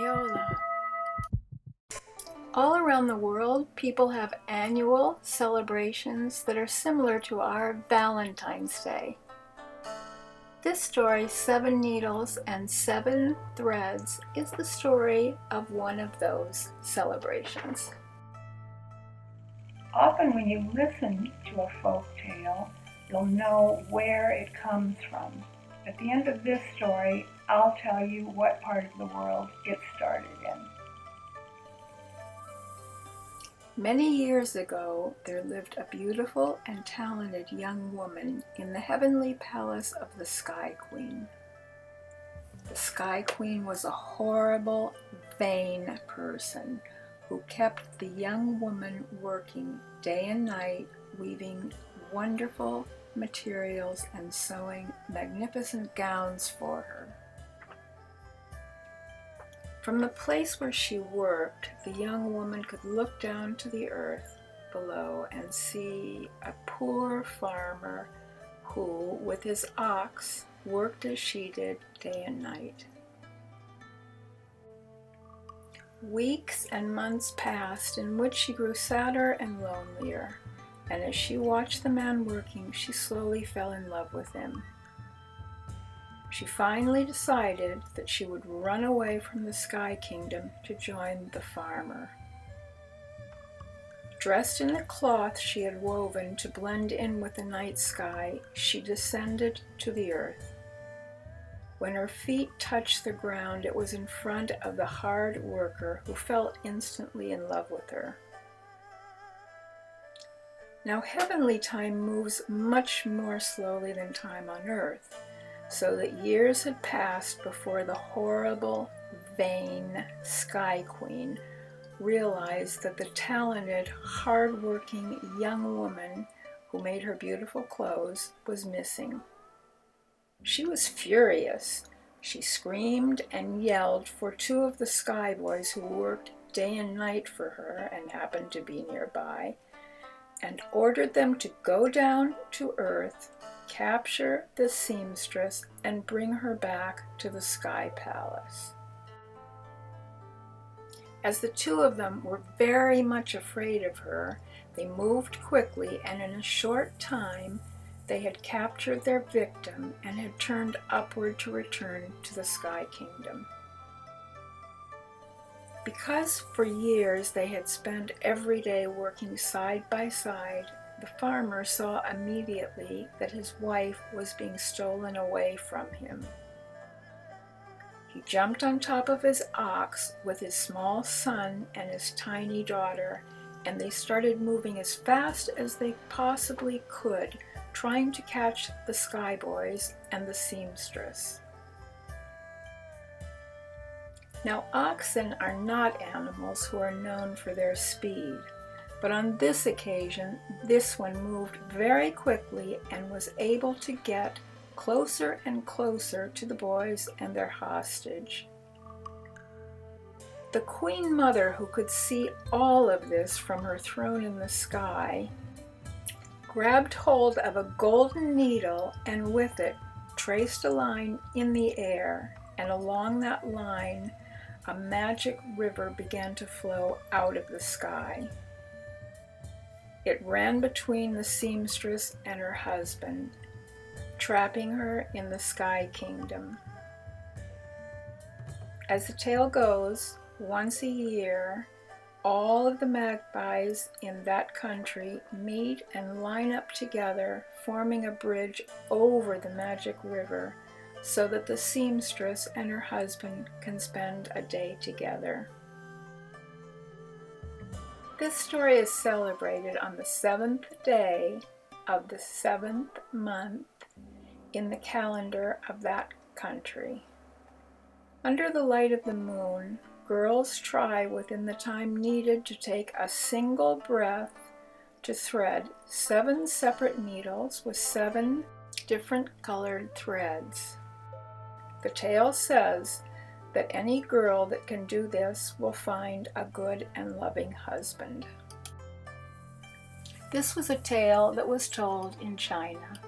Viola. All around the world, people have annual celebrations that are similar to our Valentine's Day. This story, 7 Needles and 7 Threads, is the story of one of those celebrations. Often when you listen to a folk tale, you'll know where it comes from. At the end of this story, I'll tell you what part of the world it started in. Many years ago, there lived a beautiful and talented young woman in the heavenly palace of the Sky Queen. The Sky Queen was a horrible, vain person who kept the young woman working day and night, weaving wonderful materials and sewing magnificent gowns for her. From the place where she worked, the young woman could look down to the earth below and see a poor farmer who, with his ox, worked as she did day and night. Weeks and months passed in which she grew sadder and lonelier, and as she watched the man working, she slowly fell in love with him. She finally decided that she would run away from the Sky Kingdom to join the farmer. Dressed in the cloth she had woven to blend in with the night sky, she descended to the earth. When her feet touched the ground, it was in front of the hard worker who fell instantly in love with her. Now, heavenly time moves much more slowly than time on earth, so that years had passed before the horrible, vain Sky Queen realized that the talented, hard-working young woman who made her beautiful clothes was missing. She was furious. She screamed and yelled for 2 of the sky boys who worked day and night for her and happened to be nearby, and ordered them to go down to earth, capture the seamstress, and bring her back to the Sky Palace. As the 2 of them were very much afraid of her, they moved quickly, and in a short time they had captured their victim and had turned upward to return to the Sky Kingdom. Because for years they had spent every day working side by side, the farmer saw immediately that his wife was being stolen away from him. He jumped on top of his ox with his small son and his tiny daughter, and they started moving as fast as they possibly could, trying to catch the sky boys and the seamstress. Now, oxen are not animals who are known for their speed, but on this occasion, this one moved very quickly and was able to get closer and closer to the boys and their hostage. The Queen Mother, who could see all of this from her throne in the sky, grabbed hold of a golden needle and with it traced a line in the air, and along that line a magic river began to flow out of the sky. It ran between the seamstress and her husband, trapping her in the Sky Kingdom. As the tale goes, once a year, all of the magpies in that country meet and line up together, forming a bridge over the magic river so that the seamstress and her husband can spend a day together. This story is celebrated on the 7th day of the 7th month in the calendar of that country. Under the light of the moon, girls try within the time needed to take a single breath to thread 7 separate needles with 7 different colored threads. The tale says that any girl that can do this will find a good and loving husband. This was a tale that was told in China.